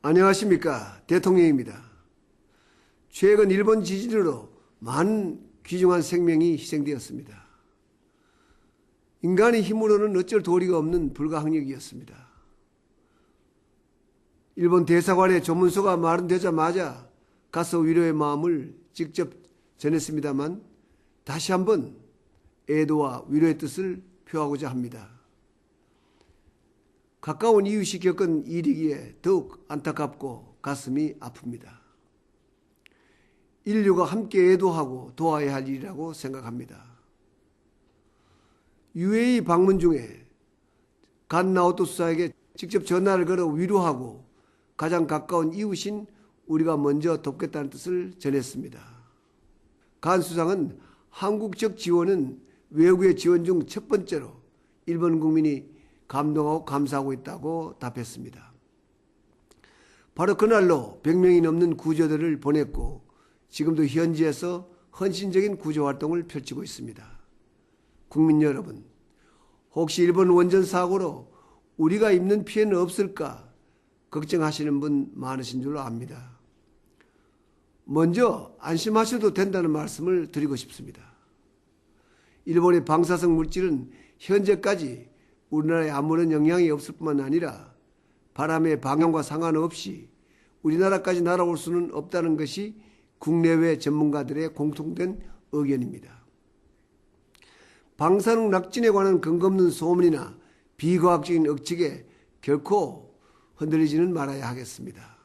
안녕하십니까, 대통령입니다. 최근 일본 지진으로 많은 귀중한 생명이 희생되었습니다. 인간의 힘으로는 어쩔 도리가 없는 불가항력이었습니다. 일본 대사관의 조문소가 마련되자마자 가서 위로의 마음을 직접 전했습니다만 다시 한번 애도와 위로의 뜻을 표하고자 합니다. 가까운 이웃이 겪은 일이기에 더욱 안타깝고 가슴이 아픕니다. 인류가 함께 애도하고 도와야 할 일이라고 생각합니다. UAE 방문 중에 간 나오토 수사에게 직접 전화를 걸어 위로하고 가장 가까운 이웃인 우리가 먼저 돕겠다는 뜻을 전했습니다. 간 수상은 한국적 지원은 외국의 지원 중 첫 번째로 일본 국민이 감동하고 감사하고 있다고 답했습니다. 바로 그날로 100명이 넘는 구조대를 보냈고 지금도 현지에서 헌신적인 구조활동을 펼치고 있습니다. 국민 여러분, 혹시 일본 원전 사고로 우리가 입는 피해는 없을까 걱정하시는 분 많으신 줄로 압니다. 먼저 안심하셔도 된다는 말씀을 드리고 싶습니다. 일본의 방사성 물질은 현재까지 우리나라에 아무런 영향이 없을 뿐만 아니라 바람의 방향과 상관없이 우리나라까지 날아올 수는 없다는 것이 국내외 전문가들의 공통된 의견입니다. 방사능 낙진에 관한 근거 없는 소문이나 비과학적인 억측에 결코 흔들리지는 말아야 하겠습니다.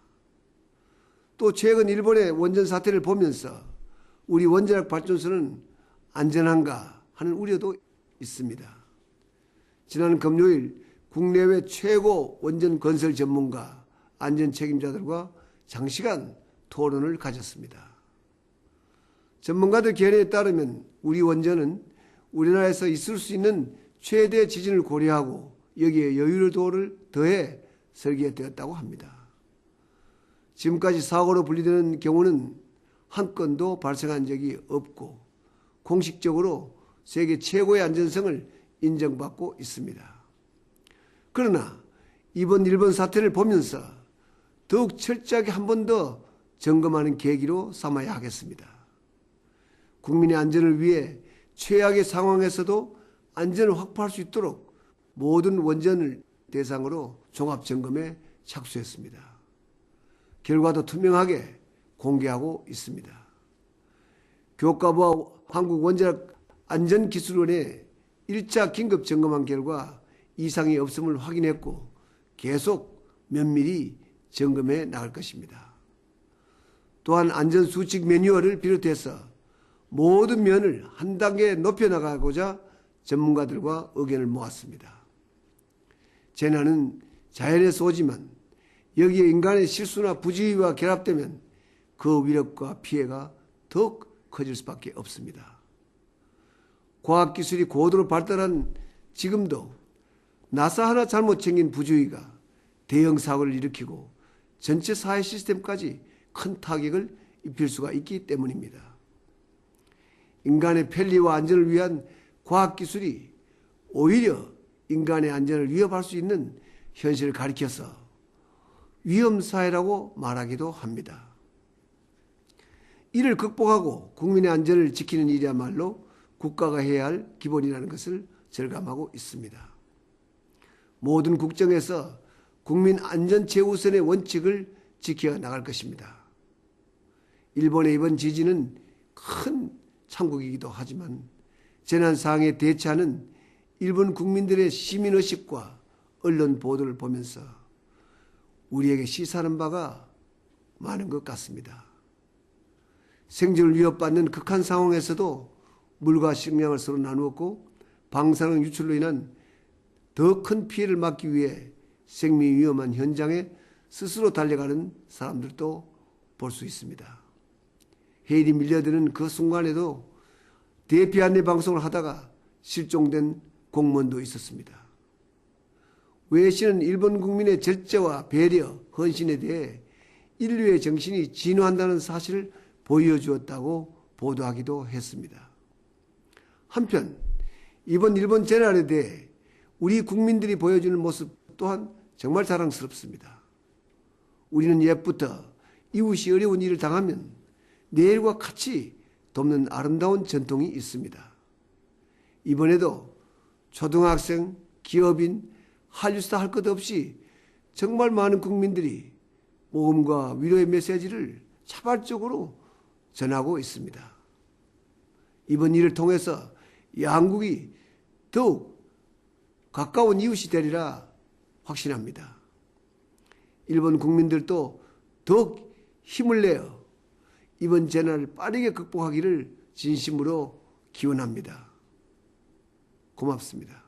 또 최근 일본의 원전 사태를 보면서 우리 원자력 발전소는 안전한가 하는 우려도 있습니다. 지난 금요일 국내외 최고 원전 건설 전문가, 안전 책임자들과 장시간 토론을 가졌습니다. 전문가들 견해에 따르면 우리 원전은 우리나라에서 있을 수 있는 최대 지진을 고려하고 여기에 여유도를 더해 설계되었다고 합니다. 지금까지 사고로 분리되는 경우는 한 건도 발생한 적이 없고 공식적으로 세계 최고의 안전성을 인정받고 있습니다. 그러나 이번 일본 사태를 보면서 더욱 철저하게 한 번 더 점검하는 계기로 삼아야 하겠습니다. 국민의 안전을 위해 최악의 상황에서도 안전을 확보할 수 있도록 모든 원전을 대상으로 종합점검에 착수했습니다. 결과도 투명하게 공개하고 있습니다. 교과부와 한국원자력안전기술원의 1차 긴급 점검한 결과 이상이 없음을 확인했고 계속 면밀히 점검해 나갈 것입니다. 또한 안전수칙 매뉴얼을 비롯해서 모든 면을 한 단계 높여나가고자 전문가들과 의견을 모았습니다. 재난은 자연에서 오지만 여기에 인간의 실수나 부주의와 결합되면 그 위력과 피해가 더욱 커질 수밖에 없습니다. 과학기술이 고도로 발달한 지금도 나사 하나 잘못 챙긴 부주의가 대형 사고를 일으키고 전체 사회 시스템까지 큰 타격을 입힐 수가 있기 때문입니다. 인간의 편리와 안전을 위한 과학기술이 오히려 인간의 안전을 위협할 수 있는 현실을 가리켜서 위험사회라고 말하기도 합니다. 이를 극복하고 국민의 안전을 지키는 일이야말로 국가가 해야 할 기본이라는 것을 절감하고 있습니다. 모든 국정에서 국민 안전 최우선의 원칙을 지켜나갈 것입니다. 일본의 이번 지진은 큰 참국이기도 하지만 재난 상황에 대처하는 일본 국민들의 시민의식과 언론 보도를 보면서 우리에게 시사하는 바가 많은 것 같습니다. 생존을 위협받는 극한 상황에서도 물과 식량을 서로 나누었고 방사능 유출로 인한 더 큰 피해를 막기 위해 생명이 위험한 현장에 스스로 달려가는 사람들도 볼 수 있습니다. 해일이 밀려드는 그 순간에도 대피 안내 방송을 하다가 실종된 공무원도 있었습니다. 외신은 일본 국민의 절제와 배려, 헌신에 대해 인류의 정신이 진화한다는 사실을 보여주었다고 보도하기도 했습니다. 한편 이번 일본 재난에 대해 우리 국민들이 보여주는 모습 또한 정말 자랑스럽습니다. 우리는 옛부터 이웃이 어려운 일을 당하면 내일과 같이 돕는 아름다운 전통이 있습니다. 이번에도 초등학생, 기업인, 한류스타 할 것 없이 정말 많은 국민들이 모험과 위로의 메시지를 자발적으로 전하고 있습니다. 이번 일을 통해서 양국이 더욱 가까운 이웃이 되리라 확신합니다. 일본 국민들도 더욱 힘을 내어 이번 재난을 빠르게 극복하기를 진심으로 기원합니다. 고맙습니다.